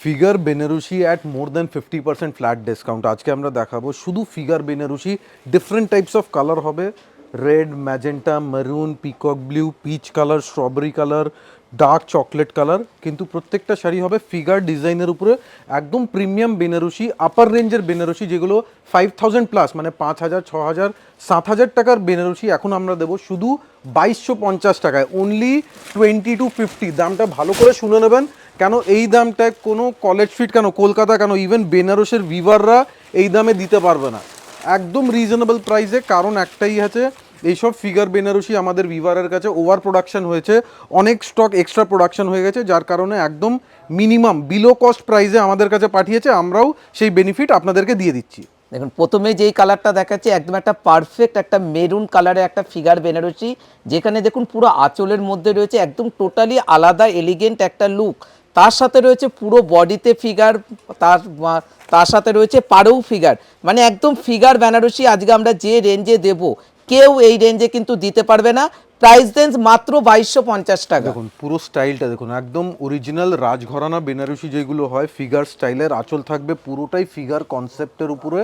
Figure Banarasi at more than 50% flat discount. আজকে আমরা দেখাবো শুধু figure Banarasi, different types of colour হবে, red, magenta, maroon, peacock blue, peach colour, strawberry colour, dark chocolate colour, কিন্তু প্রত্যেকটা শাড়ি হবে ফিগার ডিজাইনের উপরে, একদম প্রিমিয়াম বেনারসি, আপার রেঞ্জের বেনারসি, যেগুলো 5000 প্লাস, মানে 5000, 6000, 7000 টাকার বেনারসি এখন আমরা দেবো শুধু 2250 টাকায়, অনলি 20 to 50। দামটা ভালো করে শুনে নেবেন, কেন এই দামটায় কোনো কলেজ স্ট্রিট, কেন কলকাতা, কেন ইভেন বেনারসের ভিভাররা এই দামে দিতে পারবে না, একদম রিজনেবল প্রাইসে। কারণ একটাই আছে, এইসব ফিগার বেনারসি আমাদের ভিভারের কাছে ওভার প্রোডাকশন হয়েছে, অনেক স্টক এক্সট্রা প্রোডাকশন হয়ে গেছে, যার কারণে একদম মিনিমাম বিলো কস্ট প্রাইসে আমাদের কাছে পাঠিয়েছে, আমরাও সেই বেনিফিট আপনাদেরকে দিয়ে দিচ্ছি। দেখুন প্রথমে যেই কালারটা দেখাচ্ছে একদম একটা পারফেক্ট একটা মেরুন কালারের একটা ফিগার বেনারসি, যেখানে দেখুন পুরো আঁচলের মধ্যে রয়েছে একদম টোটালি আলাদা এলিগেন্ট একটা লুক। তার সাথে রয়েছে পুরো বডিতে ফিগার, তার সাথে রয়েছে পাড়েও ফিগার, মানে একদম ফিগার বেনারসি আজকে আমরা যে রেঞ্জে দেব কেউ এই রেঞ্জে কিন্তু দিতে পারবে না। প্রাইস রেঞ্জ মাত্র 2250 টাকা। দেখুন পুরো স্টাইলটা দেখুন, একদম অরিজিনাল রাজঘরানা বেনারসি যেগুলো হয়, ফিগার স্টাইলের আঁচল থাকবে, পুরোটাই ফিগার কনসেপ্টের উপরে,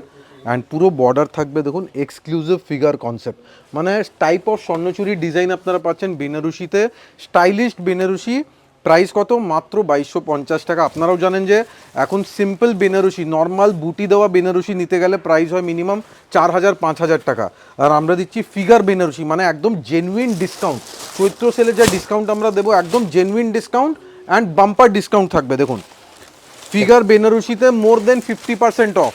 অ্যান্ড পুরো বর্ডার থাকবে দেখুন এক্সক্লুসিভ ফিগার কনসেপ্ট, মানে টাইপ অফ স্বর্ণচুরি ডিজাইন আপনারা পাচ্ছেন বেনারসিতে, স্টাইলিশ বেনারসি। প্রাইস কত? মাত্র 2250 টাকা। আপনারাও জানেন যে এখন সিম্পল বেনারসি, নর্মাল বুটি দেওয়া বেনারসি নিতে গেলে প্রাইস হয় মিনিমাম 4000, 5000 টাকা, আর আমরা দিচ্ছি ফিগার বেনারসি, মানে একদম জেনুইন ডিসকাউন্ট। চৈত্র সেলে যা ডিসকাউন্ট আমরা দেবো, একদম genuine discount and bumper discount থাকবে। দেখুন ফিগার বেনারসিতে more than 50% off,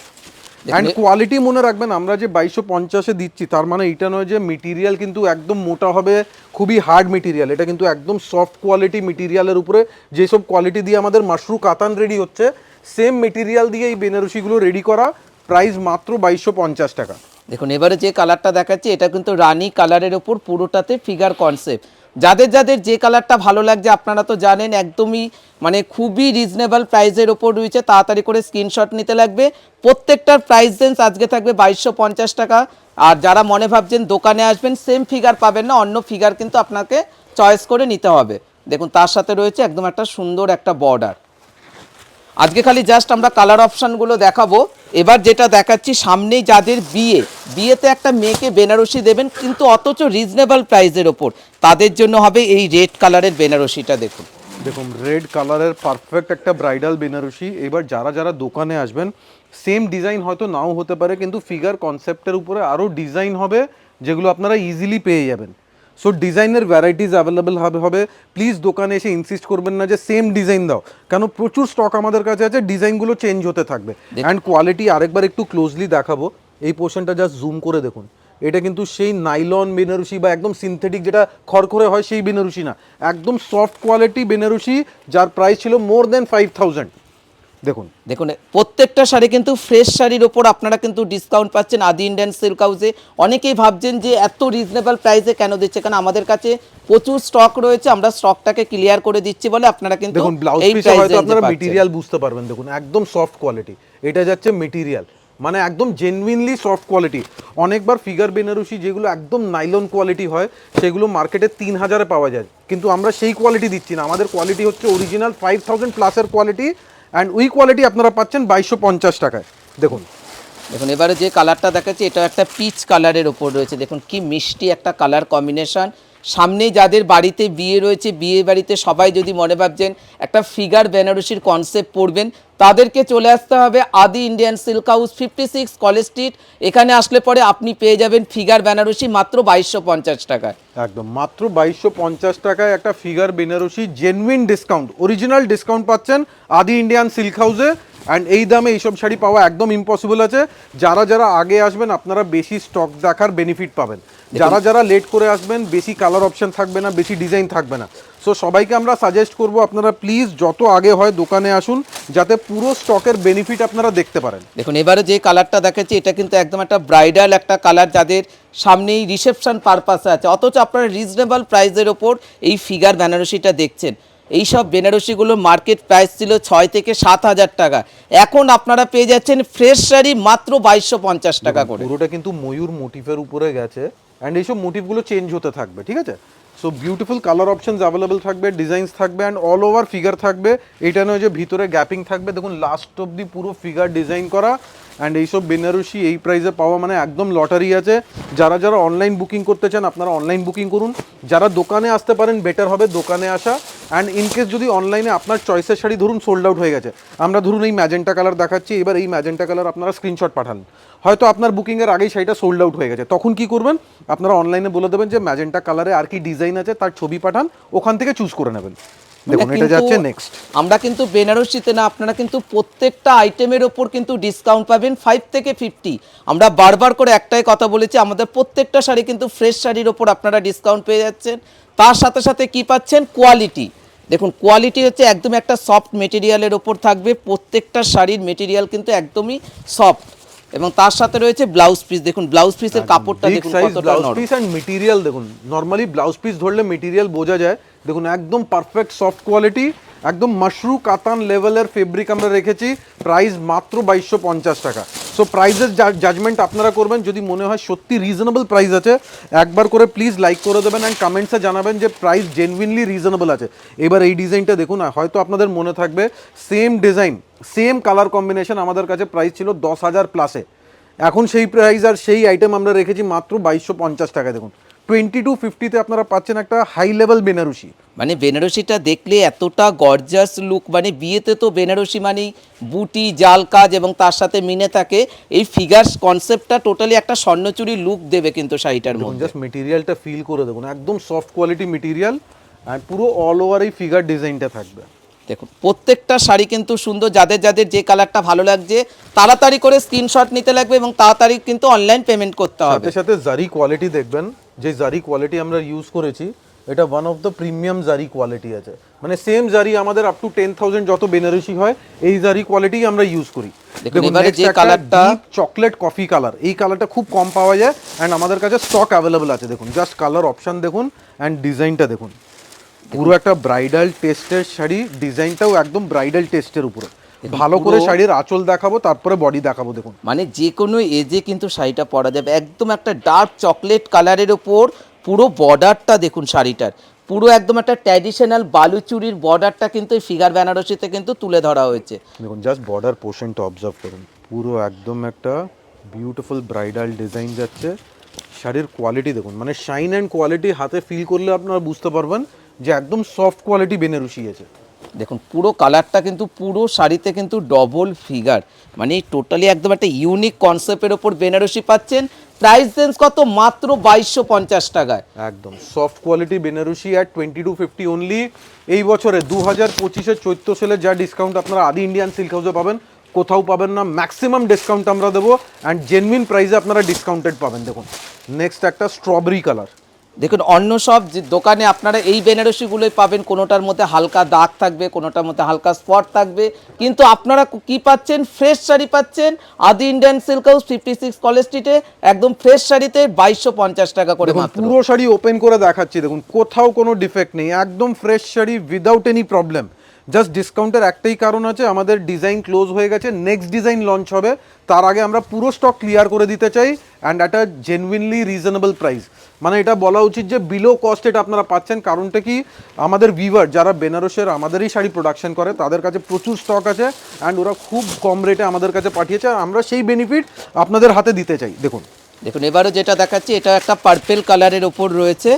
and quality মনে রাখবেন, আমরা যে 2250-এ দিচ্ছি তার মানে এটা নয় যে মেটেরিয়াল কিন্তু একদম মোটা হবে, খুবই হার্ড মেটেরিয়াল, এটা কিন্তু একদম সফট কোয়ালিটি মেটেরিয়ালের উপরে, যেসব কোয়ালিটি দিয়ে আমাদের মাশরু কাতান রেডি হচ্ছে, সেম মেটেরিয়াল দিয়ে এই বেনারসিগুলো রেডি করা। প্রাইস মাত্র 2250 টাকা। দেখুন এবারে যে কালারটা দেখাচ্ছি এটা কিন্তু রানী কালারের ওপর পুরোটাতে ফিগার কনসেপ্ট। যাদের যাদের যে কালারটা ভালো লাগছে আপনারা তো জানেন, একদমই মানে খুবই রিজনেবল প্রাইসের ওপর রয়েছে, তাড়াতাড়ি করে স্ক্রিনশট নিতে লাগবে। প্রত্যেকটার প্রাইস রেঞ্জ আজকে থাকবে 2250 টাকা। আর যারা মনে ভাবছেন দোকানে আসবেন সেম ফিগার পাবেন না, অন্য ফিগার কিন্তু আপনাকে চয়েস করে নিতে হবে। দেখুন তার সাথে রয়েছে একদম একটা সুন্দর একটা বর্ডার। আজকে খালি জাস্ট আমরা কালার অপশানগুলো দেখাবো। এবার যেটা দেখাচ্ছি, সামনেই যাদের বিয়েতে একটা মেয়েকে বেনারসি দেবেন কিন্তু অথচ রিজনেবল প্রাইসের ওপর, তাদের জন্য হবে এই রেড কালারের বেনারসিটা। দেখুন দেখুন রেড কালারের পারফেক্ট একটা ব্রাইডাল বেনারসি। এবার যারা যারা দোকানে আসবেন, সেম ডিজাইন হয়তো নাও হতে পারে, কিন্তু ফিগার কনসেপ্টের উপরে আরও ডিজাইন হবে যেগুলো আপনারা ইজিলি পেয়ে যাবেন। সো ডিজাইনের ভ্যারাইটিস অ্যাভেলেবেল হবে। প্লিজ দোকানে এসে ইনসিস্ট করবেন না যে সেম ডিজাইন দাও, কেন প্রচুর স্টক আমাদের কাছে আছে, ডিজাইনগুলো চেঞ্জ হতে থাকবে। অ্যান্ড কোয়ালিটি আরেকবার একটু ক্লোজলি দেখাবো, এই পোর্শনটা জাস্ট জুম করে দেখুন, এটা কিন্তু সেই নাইলন বেনারসি বা একদম সিনথেটিক যেটা খড়খড়ে হয় সেই বেনারসি না, একদম সফট কোয়ালিটি বেনারসি, যার প্রাইস ছিল মোর দেন 5000। দেখুন দেখুন প্রত্যেকটা শাড়ি কিন্তু ফ্রেশ শাড়ির ওপর আপনারা কিন্তু ডিসকাউন্ট পাচ্ছেন আদি ইন্ডিয়ান সিল্ক হাউসে। অনেকেই ভাবছেন যে এত রিজনেবল প্রাইসে কেন দিচ্ছে, কারণ আমাদের কাছে প্রচুর স্টক রয়েছে, আমরা স্টকটাকে ক্লিয়ার করে দিচ্ছি বলে আপনারা কিন্তু দেখুন ব্লাউজ পিসে হয়তো আপনারা মেটেরিয়াল বুঝতে পারবেন, দেখুন একদম সফট কোয়ালিটি, এটা যাচ্ছে মেটেরিয়াল, মানে একদম জেনুইনলি সফট কোয়ালিটি। অনেকবার ফিগার বেনারসি যেগুলো একদম নাইলন কোয়ালিটি হয় সেগুলো মার্কেটে 3000-এ পাওয়া যায়, কিন্তু আমরা সেই কোয়ালিটি দিচ্ছি না, আমাদের কোয়ালিটি হচ্ছে অরিজিনাল 5000 প্লাসের কোয়ালিটি, অ্যান্ড ওই কোয়ালিটি আপনারা পাচ্ছেন 2250 টাকায়। দেখুন দেখুন এবারে যে কালারটা দেখাচ্ছি এটা একটা পিচ কালারের ওপর রয়েছে, দেখুন কি মিষ্টি একটা কালার কম্বিনেশন। সামনে যাদের বাড়িতে বিয়ে রয়েছে, বিয়ে বাড়িতে সবাই যদি মনে ভাবছেন একটা ফিগার বেনারসির কনসেপ্ট পড়বেন, তাদেরকে চলে আসতে হবে আদি Indian silk house, 56 college street. এখানে আসলে পরে আপনি পেয়ে যাবেন ফিগার বেনারসি মাত্র 2250 টাকায়। একদম মাত্র 2250 টাকায় একটা figure Banarasi, genuine discount, original discount পাচ্ছেন আদি ইন্ডিয়ান সিল্ক হাউসে। অ্যান্ড এই দামে এইসব শাড়ি পাওয়া একদম ইম্পসিবল আছে। যারা যারা আগে আসবেন আপনারা বেশি স্টক দেখার বেনিফিট পাবেন, যারা যারা লেট করে আসবেন বেশি কালার অপশন থাকবে না, বেশি ডিজাইন থাকবে না। সো সবাইকে আমরা সাজেস্ট করব আপনারা প্লিজ যত আগে হয় দোকানে আসুন, যাতে পুরো স্টকের বেনিফিট আপনারা দেখতে পারেন। দেখুন এবারে যে কালারটা দেখাচ্ছি এটা কিন্তু একদম একটা ব্রাইডাল একটা কালার, যাদের সামনেই রিসেপশন পারপাসে আছে, অথচ আপনারা রিজনেবল প্রাইসের ওপর এই ফিগার বেনারসিটা দেখছেন। এই সব বেনারসিগুলোর মার্কেট প্রাইস ছিল 6 থেকে 7000 টাকা, এখন আপনারা পেয়ে যাচ্ছেন ফ্রেশ শাড়ি মাত্র 2250 টাকা করে। পুরোটা কিন্তু ময়ূর মোটিভের উপরে গেছে, অ্যান্ড এইসব মোটিভগুলো চেঞ্জ হতে থাকবে, ঠিক আছে। So beautiful colour options available থাকবে, ডিজাইনস থাকবে অ্যান্ড অল ওভার ফিগার থাকবে। এটা নয় যে ভিতরে গ্যাপিং থাকবে, দেখুন লাস্ট অব্দি পুরো ফিগার ডিজাইন করা। অ্যান্ড এইসব বেনারসি এই প্রাইসে পাওয়া মানে একদম লটারি আছে। যারা যারা অনলাইন বুকিং করতে চান আপনারা অনলাইন বুকিং করুন, যারা দোকানে আসতে পারেন বেটার হবে দোকানে আসা। অ্যান্ড ইনকেস যদি অনলাইনে আপনার চয়েসের শাড়ি ধরুন সোল্ড আউট হয়ে গেছে, আমরা ধরুন এই ম্যাজেন্টা কালার দেখাচ্ছি, এবার এই ম্যাজেন্টা কালার আপনারা স্ক্রিনশট পাঠালেন, হয়তো আপনার বুকিংয়ের আগেই শাড়িটা সোল্ড আউট হয়ে গেছে, তখন কি করবেন আপনারা অনলাইনে বলে দেবেন যে ম্যাজেন্টা কালারে আর কি ডিজাইন আছে তার ছবি পাঠান, ওখান থেকে চুজ করে নেবেন। দেখুন এটা যাচ্ছে নেক্সট। আমরা কিন্তু বেনারসিতে না, আপনারা কিন্তু প্রত্যেকটা আইটেমের ওপর কিন্তু ডিসকাউন্ট পাবেন 5 থেকে 50। আমরা বারবার করে একটাই কথা বলেছি, আমাদের প্রত্যেকটা শাড়ি কিন্তু ফ্রেশ শাড়ির ওপর আপনারা ডিসকাউন্ট পেয়ে যাচ্ছেন। তার সাথে সাথে কি পাচ্ছেন, কোয়ালিটি। দেখুন কোয়ালিটি হচ্ছে একদম একটা সফট মেটেরিয়ালের ওপর থাকবে, প্রত্যেকটা শাড়ির মেটেরিয়াল কিন্তু একদমই সফট। এবং তার সাথে রয়েছে ব্লাউজ পিস, দেখুন ব্লাউজ পিসের কাপড়টা দেখুন কতটা ব্লাউজ নরম। পিস এন্ড মেটেরিয়াল দেখুন, নরমালি ব্লাউজ পিস ধরলে মেটেরিয়াল বোঝা যায়, দেখুন একদম পারফেক্ট সফট কোয়ালিটি, একদম মাশরু কাতান লেভেলের ফেব্রিক আমরা রেখেছি। প্রাইস মাত্র 2250 টাকা। সো প্রাইসের জাজমেন্ট আপনারা করবেন, যদি মনে হয় সত্যি রিজনেবল প্রাইস আছে একবার করে প্লিজ লাইক করে দেবেন অ্যান্ড কমেন্টসে জানাবেন যে প্রাইস জেনুইনলি রিজনেবল আছে। এবার এই ডিজাইনটা দেখুন, হয়তো আপনাদের মনে থাকবে same design same colour combination আমাদের কাছে প্রাইস ছিল 10,000 প্লাসে, এখন সেই প্রাইস আর সেই আইটেম আমরা রেখেছি মাত্র 2250 টাকা। দেখুন 2250-তে আপনারা পাচ্ছেন একটা হাই লেভেল বেনারসি। মানে বেনারসিটা দেখলে এতটা গর্জাস লুক, মানে বিয়েতে তো বেনারসি মানেই বুটি জাল কাজ এবং তার সাথে মিনে থাকে, এই ফিগার কনসেপ্টটা টোটালি একটা স্বর্ণচুরি লুক দেবে কিন্তু শাড়িটার মধ্যে। জাস্ট মেটেরিয়ালটা ফিল করে দেখুন, একদম সফট কোয়ালিটি মেটেরিয়াল আর পুরো অল ওভার এই ফিগার ডিজাইনটা থাকবে। দেখুন প্রত্যেকটা শাড়ি কিন্তু সুন্দর, যাদের যাদের যে কালারটা ভালো লাগছে তাড়াতাড়ি করে স্ক্রিনশট নিতে লাগবে এবং তাড়াতাড়ি কিন্তু অনলাইন পেমেন্ট করতে হবে। সাথে সাথে জারি কোয়ালিটি দেখবেন, যে জারি কোয়ালিটি আমরা ইউজ করেছি এটা ওয়ান অফ দ্য প্রিমিয়াম জারি কোয়ালিটি আছে, মানে সেম জারি আমাদের আপ টু 10,000 যত বেনারসি হয় এই জারি কোয়ালিটি আমরা ইউজ করি। দেখুন এবারে যে কালারটা চকলেট কফি কালার, এই কালারটা খুব কম পাওয়া যায় অ্যান্ড আমাদের কাছে স্টক অ্যাভেলেবল আছে। দেখুন জাস্ট কালার অপশন দেখুন অ্যান্ড ডিজাইনটা দেখুন, পুরো একটা ব্রাইডাল টেস্টের শাড়ি, ডিজাইনটাও একদম ব্রাইডাল টেস্টের উপরে। ভালো করে শাড়ির আঁচল দেখাবো তারপরে বডি দেখাবো। দেখুন মানে যে কোনো এজে কিন্তু শাড়িটা পরা যাবে, একদম একটা ডার্ক চকলেট কালারের ওপর পুরো বর্ডারটা দেখুন শাড়িটার, পুরো একদম একটা ট্র্যাডিশনাল বালুচুরির বর্ডারটা কিন্তু এই ফিগার বেনারসিতে কিন্তু তুলে ধরা হয়েছে। দেখুন জাস্ট বর্ডার পোর্শনটা অবজার্ভ করুন, পুরো একদম একটা বিউটিফুল ব্রাইডাল ডিজাইন যাচ্ছে। শাড়ির কোয়ালিটি দেখুন, মানে শাইন অ্যান্ড কোয়ালিটি হাতে ফিল করলে আপনারা বুঝতে পারবেন যে একদম সফট কোয়ালিটি বেনারসি আছে। দেখুন পুরো কালারটা কিন্তু পুরো শাড়িতে কিন্তু ডবল ফিগার, মানে টোটালি একদম একটা ইউনিক কনসেপ্টের ওপর বেনারসি পাচ্ছেন। প্রাইস রেঞ্জ কত, মাত্র 2250 টাকায়। একদম soft quality Banarasi at 2250 only. এই বছরে 2025-এর চৈত্র সেলে যা ডিসকাউন্ট আপনারা আদি ইন্ডিয়ান সিল্ক হাউসে পাবেন কোথাও পাবেন না, ম্যাক্সিমাম ডিসকাউন্ট আমরা দেবো অ্যান্ড জেনুইন প্রাইসে আপনারা ডিসকাউন্টেড পাবেন। দেখুন নেক্সট একটা স্ট্রবেরি কালার, দেখুন অন্য সব যে দোকানে আপনারা এই বেনারসিগুলোই পাবেন, কোনোটার মধ্যে হালকা দাগ থাকবে, কোনোটার মধ্যে হালকা স্পট থাকবে, কিন্তু আপনারা কি পাচ্ছেন, ফ্রেশ শাড়ি পাচ্ছেন। Adi Indian silk house 56 college স্ট্রিটে একদম ফ্রেশ শাড়িতে 2250 টাকা করে মাত্র। পুরো শাড়ি ওপেন করে দেখাচ্ছি, দেখুন কোথাও কোনো ডিফেক্ট নেই, একদম fresh sari without any problem. Just ডিসকাউন্টের একটাই কারণ আছে, আমাদের ডিজাইন ক্লোজ হয়ে গেছে, নেক্সট ডিজাইন লঞ্চ হবে, তার আগে আমরা পুরো স্টক ক্লিয়ার করে দিতে চাই অ্যান্ড একটা জেনুইনলি রিজনেবল প্রাইস। মানে এটা বলা উচিত যে বিলো কস্ট এটা আপনারা পাচ্ছেন। কারণটা কি, আমাদের ভিউয়ার যারা বেনারসের আমাদেরই শাড়ি প্রোডাকশন করে তাদের কাছে প্রচুর স্টক আছে অ্যান্ড ওরা খুব কম রেটে আমাদের কাছে পাঠিয়েছে, আর আমরা সেই বেনিফিট আপনাদের হাতে দিতে চাই। দেখুন দেখুন এবারও যেটা দেখাচ্ছি এটা একটা পার্পেল কালারের ওপর রয়েছে,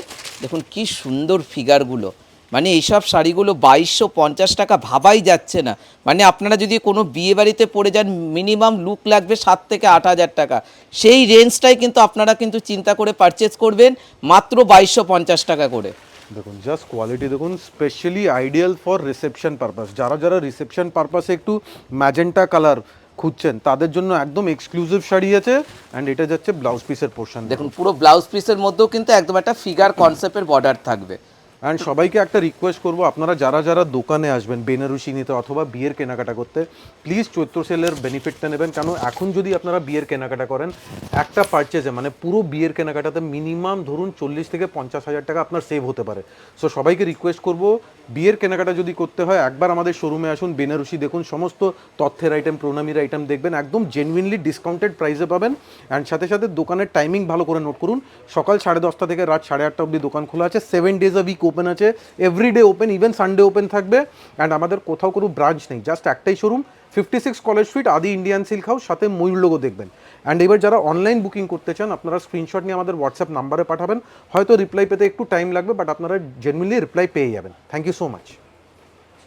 দেখুন কি সুন্দর ফিগারগুলো, মানে এইসব শাড়িগুলো 2250 টাকা ভাবাই যাচ্ছে না। মানে আপনারা যদি কোনো বিয়ে বাড়িতে পরে যান মিনিমাম লুক লাগবে 7 থেকে 8,000 টাকা, সেই রেঞ্জটাই কিন্তু আপনারা কিন্তু চিন্তা করে পারচেজ করবেন মাত্র 2250 টাকা করে। দেখুন জাস্ট কোয়ালিটি দেখুন, specially ideal for reception purpose. যারা যারা রিসেপশন পারপাসে একটু ম্যাজেন্টা কালার খুঁজছেন তাদের জন্য একদম এক্সক্লুসিভ শাড়ি আছে অ্যান্ড এটা যাচ্ছে ব্লাউজ পিসের পোর্শন। দেখুন পুরো ব্লাউজ পিসের মধ্যেও কিন্তু একদম একটা ফিগার কনসেপ্টের বর্ডার থাকবে। অ্যান্ড সবাইকে একটা রিকোয়েস্ট করবো, আপনারা যারা যারা দোকানে আসবেন বেনারসি নিতে অথবা বিয়ের কেনাকাটা করতে, প্লিজ চৈত্র সেলের বেনিফিটটা নেবেন। কেন এখন যদি আপনারা বিয়ের কেনাকাটা করেন, একটা পারচেজে মানে পুরো বিয়ের কেনাকাটাতে মিনিমাম ধরুন 40 থেকে 50,000 টাকা আপনার সেভ হতে পারে। সো সবাইকে রিকোয়েস্ট করবো, বিয়ের কেনাকাটা যদি করতে হয় একবার আমাদের শোরুমে আসুন, বেনারসি দেখুন, সমস্ত তথ্যের আইটেম, প্রণামীর আইটেম দেখবেন, একদম জেনুইনলি ডিসকাউন্টেড প্রাইসে পাবেন। অ্যান্ড সাথে সাথে দোকানের টাইমিং ভালো করে নোট করুন, সকাল 10:30 থেকে রাত 8:30 অবধি দোকান খোলা আছে, 7 ডেজ উইক ওপেন আছে, everyday open, even Sunday open থাকবে। অ্যান্ড আমাদের কোথাও কোনো ব্রাঞ্চ নেই, জাস্ট একটাই showroom, 56 college street, Adi Indian silk house, সাথে ময়ূর লোগো দেখবেন। অ্যান্ড এবার যারা অনলাইন বুকিং করতে চান, আপনারা স্ক্রিনশট নিয়ে আমাদের হোয়াটসঅ্যাপ নাম্বারে পাঠাবেন, হয়তো রিপ্লাই পেতে একটু টাইম লাগবে, বাট আপনারা জেনুইনলি রিপ্লাই পেয়ে যাবেন। Thank you so much.